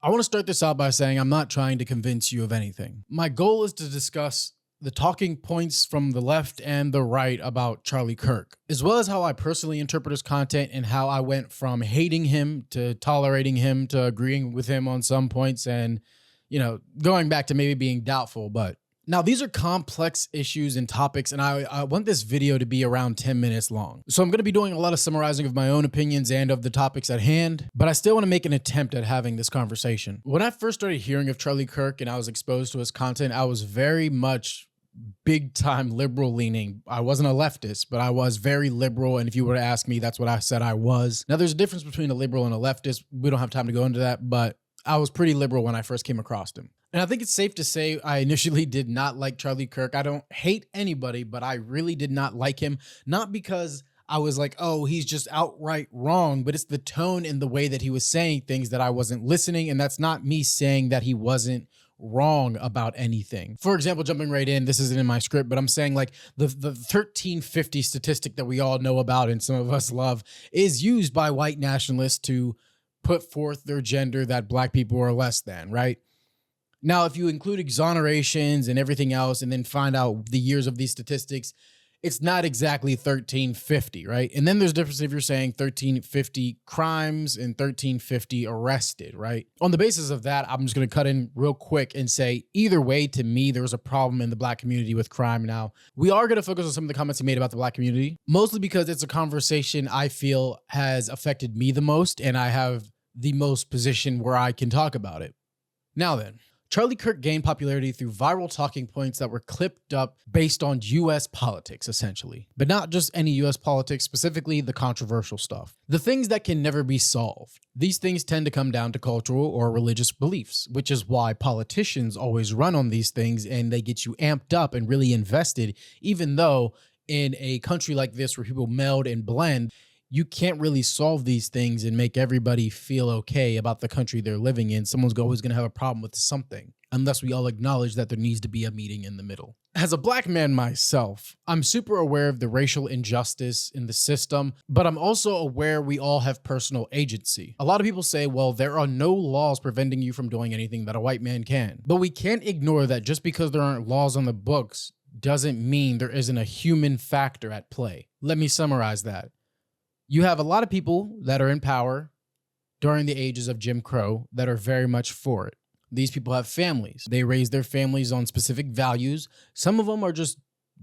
I want to start this out by saying I'm not trying to convince you of anything. My goal is to discuss the talking points from the left and the right about Charlie Kirk, as well as how I personally interpret his content and how I went from hating him to tolerating him to agreeing with him on some points and, going back to maybe being doubtful. But now these are complex issues and topics, and I want this video to be around 10 minutes long. So I'm going to be doing a lot of summarizing of my own opinions and of the topics at hand, but I still want to make an attempt at having this conversation. When I first started hearing of Charlie Kirk and I was exposed to his content, I was very much big time liberal leaning. I wasn't a leftist, but I was very liberal. And if you were to ask me, that's what I said I was. Now there's a difference between a liberal and a leftist. We don't have time to go into that, but I was pretty liberal when I first came across him. And I think it's safe to say I initially did not like Charlie Kirk. I don't hate anybody, but I really did not like him. Not because I was like, oh, he's just outright wrong, but it's the tone and the way that he was saying things that I wasn't listening. And that's not me saying that he wasn't wrong about anything. For example, jumping right in, this isn't in my script, but I'm saying like the 1350 statistic that we all know about and some of us love is used by white nationalists to put forth their gender that black people are less than, right? Now, if you include exonerations and everything else and then find out the years of these statistics, it's not exactly 1350, right? And then there's a difference if you're saying 1350 crimes and 1350 arrested, right? On the basis of that, I'm just going to cut in real quick and say either way, to me, there was a problem in the black community with crime. Now, we are going to focus on some of the comments he made about the black community, mostly because it's a conversation I feel has affected me the most and I have the most position where I can talk about it. Now then, Charlie Kirk gained popularity through viral talking points that were clipped up based on US politics, essentially. But not just any US politics, specifically the controversial stuff. The things that can never be solved. These things tend to come down to cultural or religious beliefs, which is why politicians always run on these things and they get you amped up and really invested, even though in a country like this where people meld and blend, you can't really solve these things and make everybody feel okay about the country they're living in. Someone's always going to have a problem with something, unless we all acknowledge that there needs to be a meeting in the middle. As a black man myself, I'm super aware of the racial injustice in the system, but I'm also aware we all have personal agency. A lot of people say, well, there are no laws preventing you from doing anything that a white man can. But we can't ignore that just because there aren't laws on the books doesn't mean there isn't a human factor at play. Let me summarize that. You have a lot of people that are in power during the ages of Jim Crow that are very much for it. These people have families. They raise their families on specific values. Some of them are just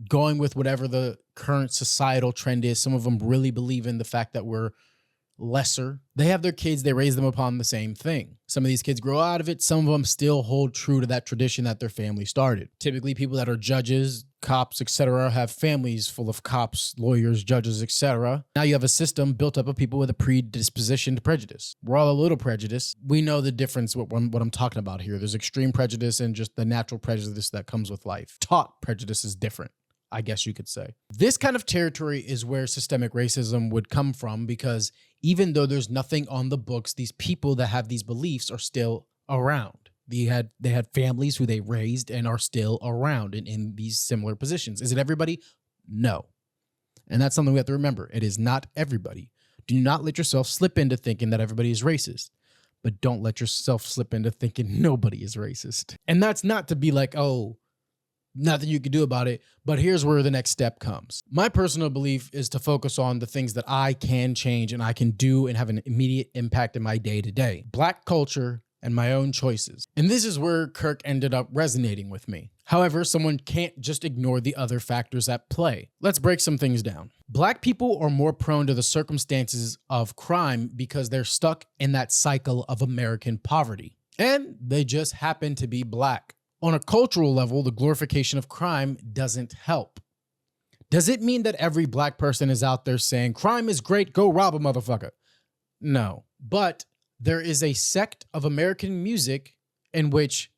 going with whatever the current societal trend is. Some of them really believe in the fact that we're lesser. They have their kids. They raise them upon the same thing. Some of these kids grow out of it. Some of them still hold true to that tradition that their family started. Typically, people that are judges, cops, etc., have families full of cops, lawyers, judges, etc. Now you have a system built up of people with a predisposition to prejudice. We're all a little prejudiced. We know the difference, what I'm talking about here. There's extreme prejudice and just the natural prejudice that comes with life. Taught prejudice is different, I guess you could say. This kind of territory is where systemic racism would come from, because even though there's nothing on the books, these people that have these beliefs are still around. They had families who they raised and are still around in these similar positions. Is it everybody? No. And that's something we have to remember. It is not everybody. Do not let yourself slip into thinking that everybody is racist, but don't let yourself slip into thinking nobody is racist. And that's not to be like, oh, nothing you can do about it, but here's where the next step comes. My personal belief is to focus on the things that I can change and I can do and have an immediate impact in my day-to-day. Black culture and my own choices. And this is where Kirk ended up resonating with me. However, someone can't just ignore the other factors at play. Let's break some things down. Black people are more prone to the circumstances of crime because they're stuck in that cycle of American poverty. And they just happen to be black. On a cultural level, the glorification of crime doesn't help. Does it mean that every black person is out there saying, crime is great, go rob a motherfucker? No. But there is a sect of American music in which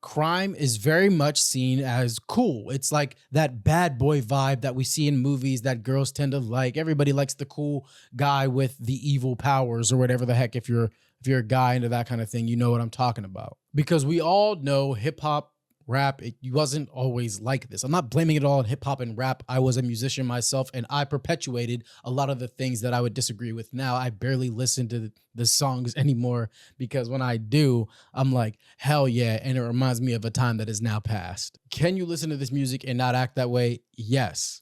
crime is very much seen as cool. It's like that bad boy vibe that we see in movies that girls tend to like. Everybody likes the cool guy with the evil powers or whatever the heck. If you're a guy into that kind of thing, you know what I'm talking about. Because we all know hip hop, rap, it wasn't always like this. I'm not blaming it all on hip hop and rap. I was a musician myself, and I perpetuated a lot of the things that I would disagree with now. I barely listen to the songs anymore because when I do, I'm like, hell yeah. And it reminds me of a time that is now past. Can you listen to this music and not act that way? Yes.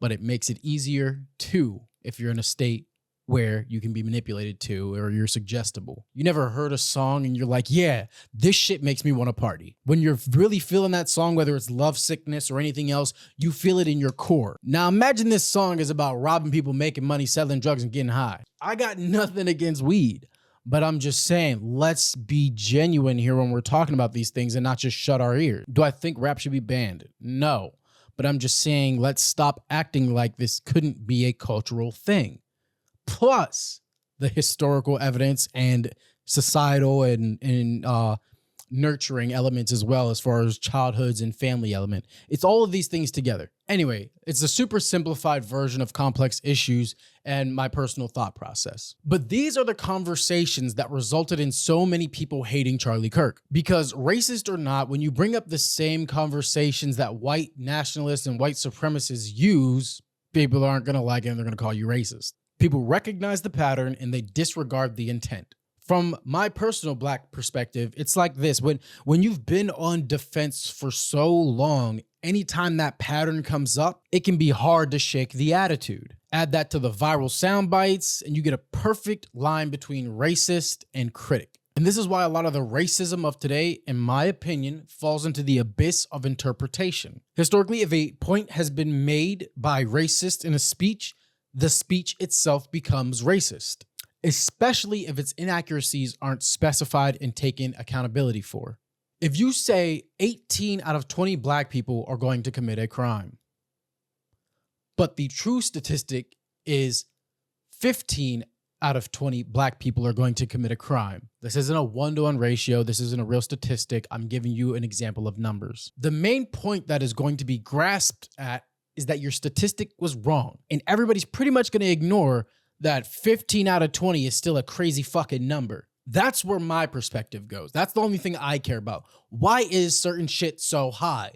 But it makes it easier too if you're in a state where you can be manipulated to or you're suggestible. You never heard a song and you're like, yeah, this shit makes me want to party. When you're really feeling that song, whether it's love sickness or anything else, you feel it in your core. Now imagine this song is about robbing people, making money, selling drugs, and getting high. I got nothing against weed, but I'm just saying, let's be genuine here when we're talking about these things and not just shut our ears. Do I think rap should be banned? No, but I'm just saying, let's stop acting like this couldn't be a cultural thing. Plus the historical evidence and societal and nurturing elements as well, as far as childhoods and family element. It's all of these things together. Anyway, it's a super simplified version of complex issues and my personal thought process. But these are the conversations that resulted in so many people hating Charlie Kirk. Because racist or not, when you bring up the same conversations that white nationalists and white supremacists use, people aren't going to like it and they're going to call you racist. People recognize the pattern and they disregard the intent. From my personal Black perspective, it's like this. When you've been on defense for so long, anytime that pattern comes up, it can be hard to shake the attitude. Add that to the viral sound bites, and you get a perfect line between racist and critic. And this is why a lot of the racism of today, in my opinion, falls into the abyss of interpretation. Historically, if a point has been made by racist in a speech, the speech itself becomes racist, especially if its inaccuracies aren't specified and taken accountability for. If you say 18 out of 20 Black people are going to commit a crime, but the true statistic is 15 out of 20 Black people are going to commit a crime. This isn't a 1-to-1 ratio. This isn't a real statistic. I'm giving you an example of numbers. The main point that is going to be grasped at is that your statistic was wrong. And everybody's pretty much going to ignore that 15 out of 20 is still a crazy fucking number. That's where my perspective goes. That's the only thing I care about. Why is certain shit so high?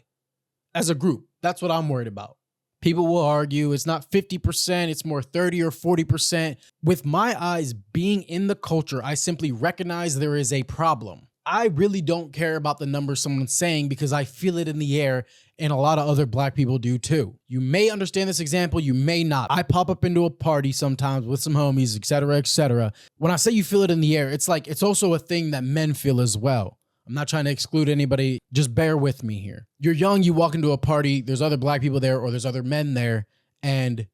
As a group, that's what I'm worried about. People will argue it's not 50%, it's more 30 or 40%. With my eyes being in the culture, I simply recognize there is a problem. I really don't care about the number someone's saying because I feel it in the air, and a lot of other Black people do too. You may understand this example, you may not. I pop up into a party sometimes with some homies, etc., etc. When I say you feel it in the air, it's like it's also a thing that men feel as well. I'm not trying to exclude anybody, just bear with me here. You're young, you walk into a party, there's other Black people there or there's other men there, and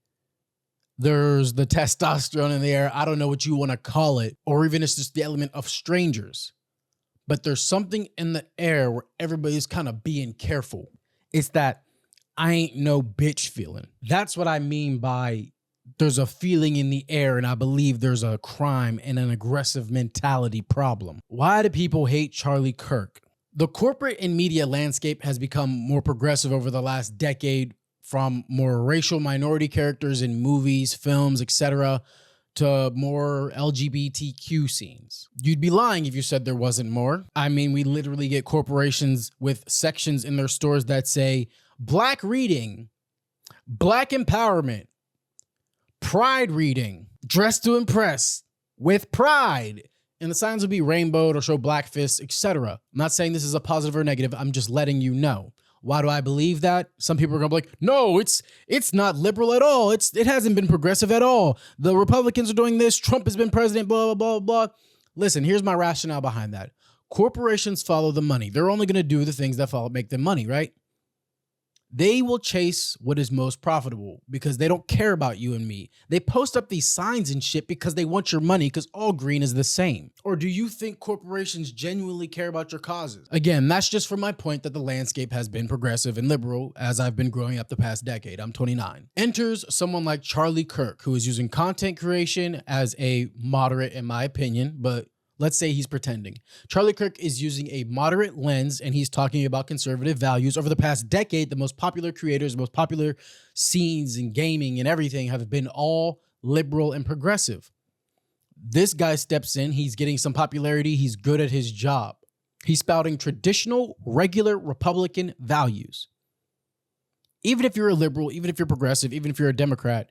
there's the testosterone in the air. I don't know what you want to call it, or even it's just the element of strangers. But there's something in the air where everybody's kind of being careful. It's that I ain't no bitch feeling. That's what I mean by there's a feeling in the air, and I believe there's a crime and an aggressive mentality problem. Why do people hate Charlie Kirk? The corporate and media landscape has become more progressive over the last decade, from more racial minority characters in movies, films, etc., to more LGBTQ scenes. You'd be lying if you said there wasn't more. I mean, we literally get corporations with sections in their stores that say Black reading, Black empowerment, Pride reading, dress to impress, with pride. And the signs will be rainbowed or show black fists, etc. I'm not saying this is a positive or negative. I'm just letting you know. Why do I believe that? Some people are gonna be like, no, it's not liberal at all. It hasn't been progressive at all. The Republicans are doing this. Trump has been president, blah, blah, blah, blah. Listen, here's my rationale behind that. Corporations follow the money. They're only gonna do the things that make them money, right? They will chase what is most profitable because they don't care about you and me. They post up these signs and shit because they want your money because all green is the same. Or do you think corporations genuinely care about your causes? Again, that's just for my point that the landscape has been progressive and liberal as I've been growing up the past decade. I'm 29. Enters someone like Charlie Kirk, who is using content creation as a moderate, in my opinion, but let's say he's pretending. Charlie Kirk is using a moderate lens and he's talking about conservative values. Over the past decade, the most popular creators, the most popular scenes in gaming and everything have been all liberal and progressive. This guy steps in, he's getting some popularity, he's good at his job. He's spouting traditional, regular Republican values. Even if you're a liberal, even if you're progressive, even if you're a Democrat,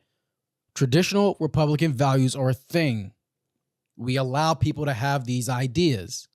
traditional Republican values are a thing. We allow people to have these ideas.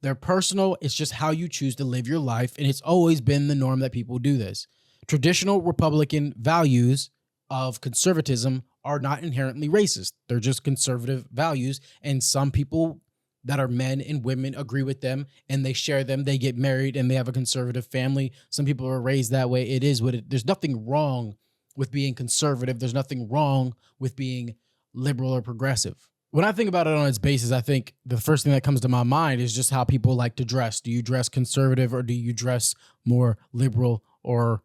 They're personal. It's just how you choose to live your life. And it's always been the norm that people do this. Traditional Republican values of conservatism are not inherently racist. They're just conservative values. And some people that are men and women agree with them and they share them. They get married and they have a conservative family. Some people are raised that way. It is what it. There's nothing wrong with being conservative. There's nothing wrong with being liberal or progressive. When I think about it on its basis, I think the first thing that comes to my mind is just how people like to dress. Do you dress conservative or do you dress more liberal? Or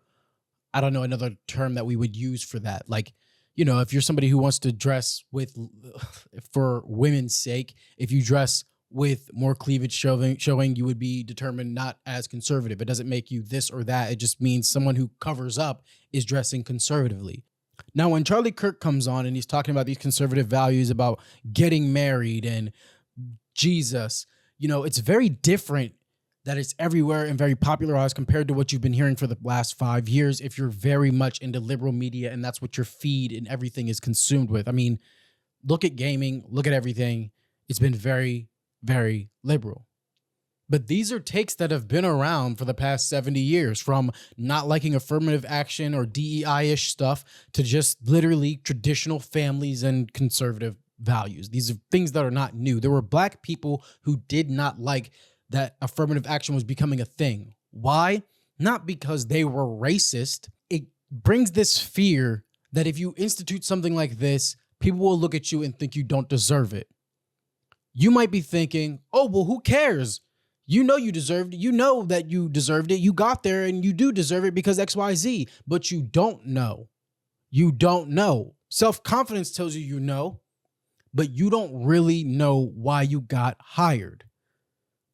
I don't know, another term that we would use for that. Like, you know, if you're somebody who wants to dress with, for women's sake, if you dress with more cleavage showing, you would be determined not as conservative. It doesn't make you this or that. It just means someone who covers up is dressing conservatively. Now, when Charlie Kirk comes on and he's talking about these conservative values about getting married and Jesus, you know, it's very different that it's everywhere and very popularized compared to what you've been hearing for the last 5 years if you're very much into liberal media and that's what your feed and everything is consumed with. I mean, look at gaming, look at everything. It's been very, very liberal. But these are takes that have been around for the past 70 years, from not liking affirmative action or DEI-ish stuff to just literally traditional families and conservative values. These are things that are not new. There were black people who did not like that affirmative action was becoming a thing. Why? Not because they were racist. It brings this fear that if you institute something like this, people will look at you and think you don't deserve it. You might be thinking, oh, well, who cares? You know you deserved it. You know that you deserved it. You got there and you do deserve it because XYZ. But you don't know. You don't know. Self-confidence tells you you know, but you don't really know why you got hired.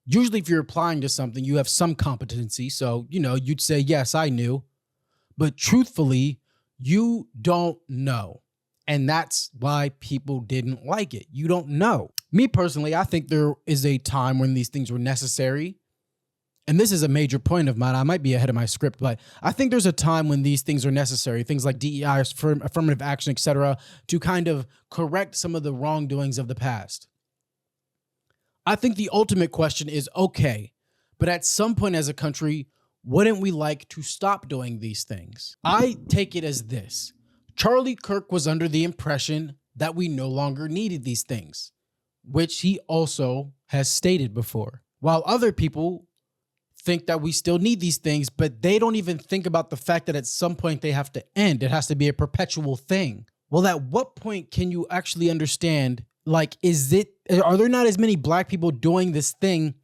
Usually if you're applying to something, you have some competency. So, you know, you'd say, yes, I knew. But truthfully, you don't know. And that's why people didn't like it. You don't know. Me personally, I think there is a time when these things were necessary. And this is a major point of mine. I might be ahead of my script, but I think there's a time when these things are necessary. Things like DEI, affirmative action, etc., to kind of correct some of the wrongdoings of the past. I think the ultimate question is, okay, but at some point as a country, wouldn't we like to stop doing these things? I take it as this. Charlie Kirk was under the impression that we no longer needed these things, which he also has stated before. While other people think that we still need these things, but they don't even think about the fact that at some point they have to end. It has to be a perpetual thing. Well, at what point can you actually understand, like, are there not as many black people doing this thing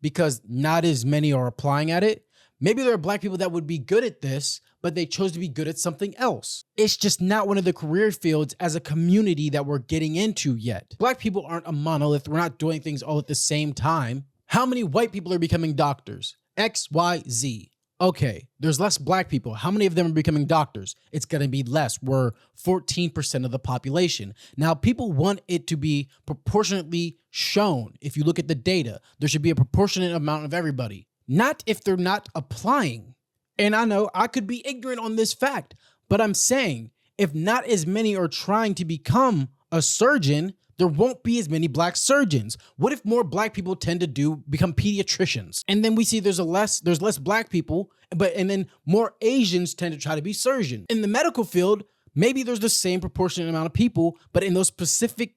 because not as many are applying at it? Maybe there are black people that would be good at this, but they chose to be good at something else. It's just not one of the career fields as a community that we're getting into yet. Black people aren't a monolith. We're not doing things all at the same time. How many white people are becoming doctors? X, Y, Z. Okay, there's less black people. How many of them are becoming doctors? It's going to be less. We're 14% of the population. Now, people want it to be proportionately shown. If you look at the data, there should be a proportionate amount of everybody. Not if they're not applying. And I know I could be ignorant on this fact, but I'm saying if not as many are trying to become a surgeon, there won't be as many black surgeons. What if more black people tend to become pediatricians? And then we see there's less black people, and then more Asians tend to try to be surgeons. In the medical field, maybe there's the same proportionate amount of people, but in those specific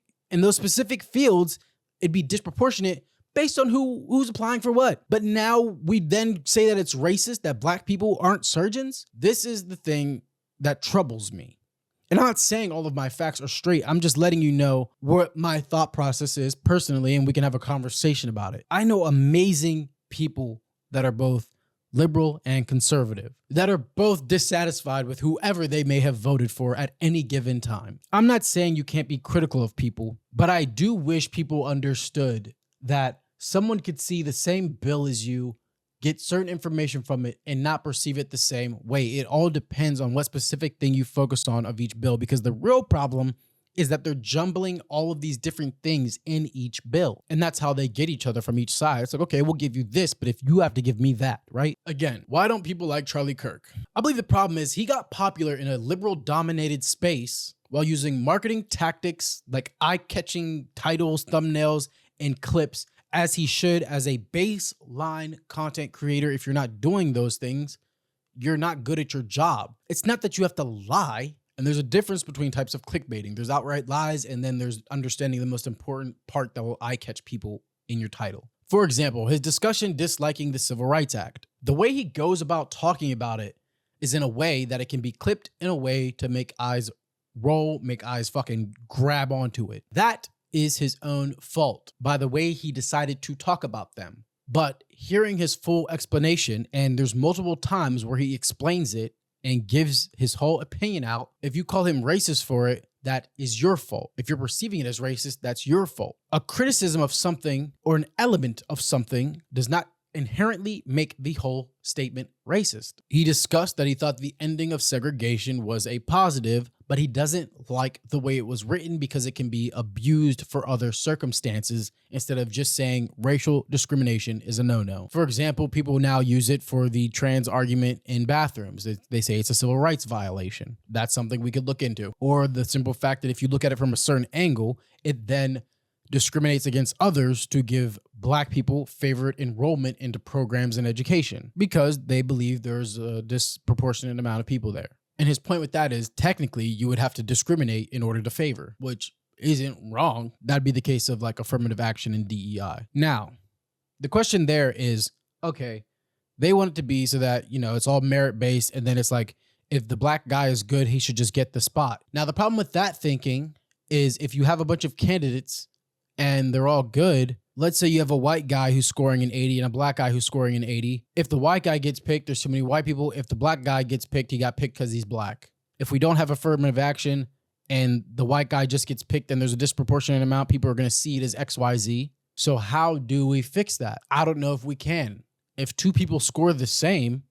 fields, it'd be disproportionate based on who's applying for what. But now we then say that it's racist that black people aren't surgeons. This is the thing that troubles me. And I'm not saying all of my facts are straight. I'm just letting you know what my thought process is personally, and we can have a conversation about it. I know amazing people that are both liberal and conservative, that are both dissatisfied with whoever they may have voted for at any given time. I'm not saying you can't be critical of people, but I do wish people understood that someone could see the same bill as you, get certain information from it, and not perceive it the same way. It all depends on what specific thing you focus on of each bill, because the real problem is that they're jumbling all of these different things in each bill. And that's how they get each other from each side. It's like, okay, we'll give you this, but if you have to give me that, right? Again, why don't people like Charlie Kirk? I believe the problem is he got popular in a liberal-dominated space while using marketing tactics like eye-catching titles, thumbnails, and clips, as he should as a baseline content creator. If you're not doing those things, you're not good at your job. It's not that you have to lie. And there's a difference between types of clickbaiting. There's outright lies, and then there's understanding the most important part that will eye-catch people in your title. For example, his discussion disliking the Civil Rights Act. The way he goes about talking about it is in a way that it can be clipped in a way to make eyes roll, make eyes fucking grab onto it. That is his own fault by the way he decided to talk about them. But hearing his full explanation, and there's multiple times where he explains it and gives his whole opinion out. If you call him racist for it, that is your fault. If you're perceiving it as racist, that's your fault. A criticism of something or an element of something does not inherently make the whole statement racist. He discussed that he thought the ending of segregation was a positive, but he doesn't like the way it was written because it can be abused for other circumstances instead of just saying racial discrimination is a no-no. For example, people now use it for the trans argument in bathrooms. They say it's a civil rights violation. That's something we could look into. Or the simple fact that if you look at it from a certain angle, it then discriminates against others to give Black people favored enrollment into programs in education because they believe there's a disproportionate amount of people there. And his point with that is technically you would have to discriminate in order to favor, which isn't wrong. That'd be the case of like affirmative action in DEI. Now, the question there is, okay, they want it to be so that, you know, it's all merit based. And then it's like, if the Black guy is good, he should just get the spot. Now, the problem with that thinking is if you have a bunch of candidates and they're all good, let's say you have a white guy who's scoring an 80 and a Black guy who's scoring an 80. If the white guy gets picked, there's too many white people. If the Black guy gets picked, he got picked because he's Black. If we don't have affirmative action and the white guy just gets picked and there's a disproportionate amount, people are going to see it as XYZ. So how do we fix that? I don't know if we can. If two people score the same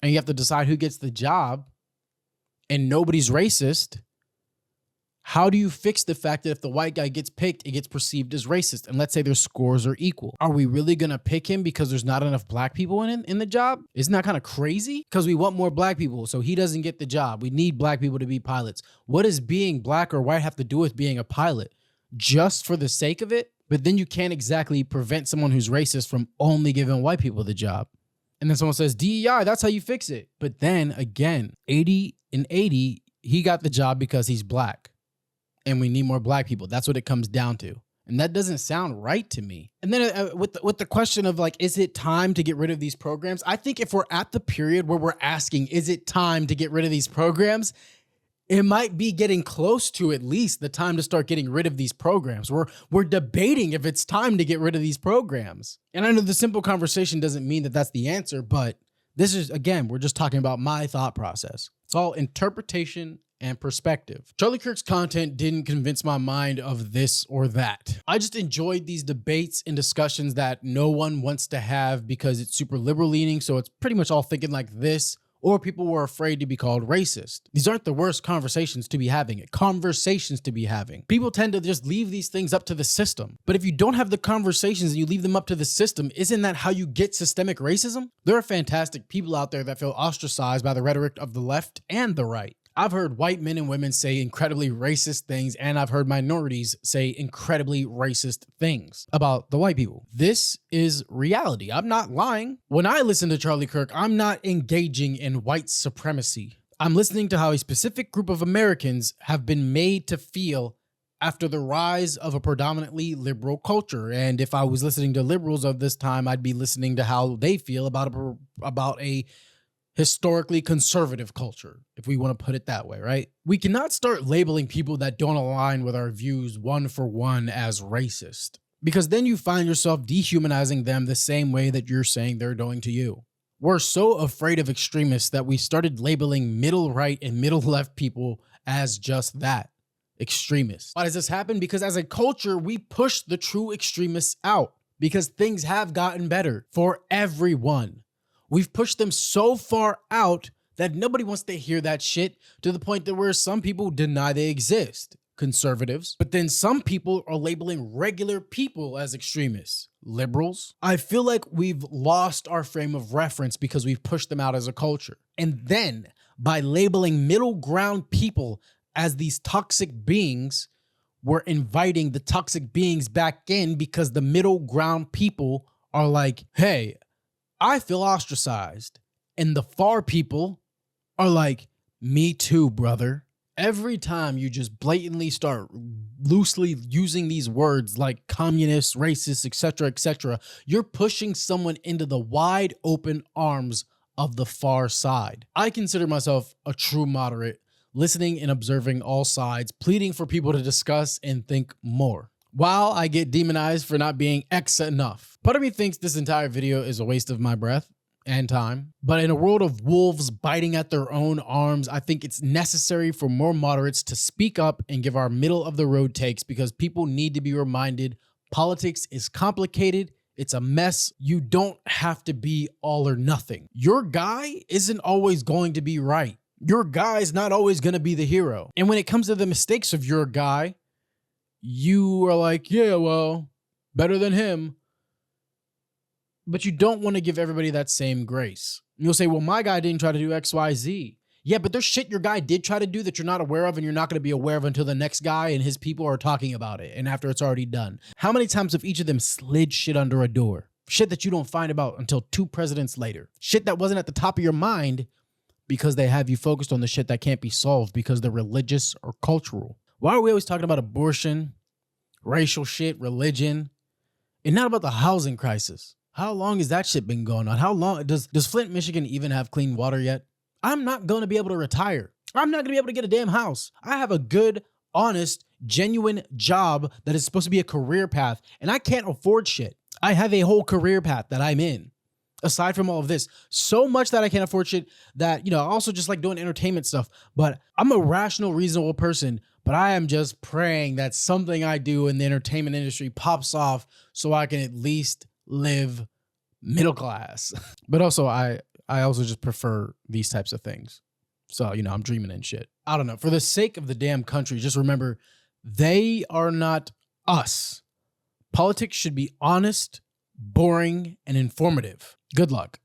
and you have to decide who gets the job and nobody's racist, how do you fix the fact that if the white guy gets picked, it gets perceived as racist? And let's say their scores are equal. Are we really going to pick him because there's not enough Black people in the job? Isn't that kind of crazy? Because we want more Black people, so he doesn't get the job. We need Black people to be pilots. What does being Black or white have to do with being a pilot? Just for the sake of it? But then you can't exactly prevent someone who's racist from only giving white people the job. And then someone says, DEI, that's how you fix it. But then again, 80 and 80, he got the job because he's Black. And we need more Black people. That's what it comes down to. And that doesn't sound right to me. And then with the question of like, is it time to get rid of these programs? I think if we're at the period where we're asking, is it time to get rid of these programs? It might be getting close to at least the time to start getting rid of these programs. We're debating if it's time to get rid of these programs. And I know the simple conversation doesn't mean that that's the answer, but this is, again, we're just talking about my thought process. It's all interpretation and perspective. Charlie Kirk's content didn't convince my mind of this or that. I just enjoyed these debates and discussions that no one wants to have because it's super liberal leaning, so it's pretty much all thinking like this, or people were afraid to be called racist. These aren't the worst conversations to be having. Conversations to be having. People tend to just leave these things up to the system. But if you don't have the conversations and you leave them up to the system, isn't that how you get systemic racism? There are fantastic people out there that feel ostracized by the rhetoric of the left and the right. I've heard white men and women say incredibly racist things, and I've heard minorities say incredibly racist things about the white people. This is reality. I'm not lying. When I listen to Charlie Kirk, I'm not engaging in white supremacy. I'm listening to how a specific group of Americans have been made to feel after the rise of a predominantly liberal culture. And if I was listening to liberals of this time, I'd be listening to how they feel about a historically conservative culture, if we want to put it that way, right? We cannot start labeling people that don't align with our views one for one as racist, because then you find yourself dehumanizing them the same way that you're saying they're doing to you. We're so afraid of extremists that we started labeling middle right and middle left people as just that, extremists. Why does this happen? Because as a culture, we push the true extremists out because things have gotten better for everyone. We've pushed them so far out that nobody wants to hear that shit, to the point that where some people deny they exist. conservatives, but then some people are labeling regular people as extremists, liberals. I feel like we've lost our frame of reference because we've pushed them out as a culture. And then by labeling middle ground people as these toxic beings, we're inviting the toxic beings back in because the middle ground people are like, hey, I feel ostracized. And the far people are like, me too, brother. Every time you just blatantly start loosely using these words like communist, racist, etc., you're pushing someone into the wide open arms of the far side. I consider myself a true moderate, listening and observing all sides, pleading for people to discuss and think more. While I get demonized for not being X enough, part of me thinks this entire video is a waste of my breath and time. But in a world of wolves biting at their own arms, I think it's necessary for more moderates to speak up and give our middle of the road takes, because people need to be reminded politics is complicated. It's a mess. You don't have to be all or nothing. Your guy isn't always going to be right. Your guy's not always going to be the hero. And when it comes to the mistakes of your guy, you are like, yeah, well, better than him. But you don't want to give everybody that same grace. You'll say, well, my guy didn't try to do X, Y, Z. Yeah, but there's shit your guy did try to do that you're not aware of, and you're not going to be aware of until the next guy and his people are talking about it, and after it's already done. How many times have each of them slid shit under a door? Shit that you don't find about until 2 presidents later. Shit that wasn't at the top of your mind because they have you focused on the shit that can't be solved because they're religious or cultural. Why are we always talking about abortion, racial shit, religion, and not about the housing crisis? How long has that shit been going on? How long does Flint, Michigan even have clean water yet? I'm not going to be able to retire. I'm not going to be able to get a damn house. I have a good, honest, genuine job that is supposed to be a career path, and I can't afford shit. I have a whole career path that I'm in. Aside from all of this, so much that I can't afford shit that, I also just like doing entertainment stuff, but I'm a rational, reasonable person, but I am just praying that something I do in the entertainment industry pops off so I can at least live middle class. But also I also just prefer these types of things. So, I'm dreaming and shit. I don't know. For the sake of the damn country, just remember, they are not us. Politics should be honest, boring, and informative. Good luck.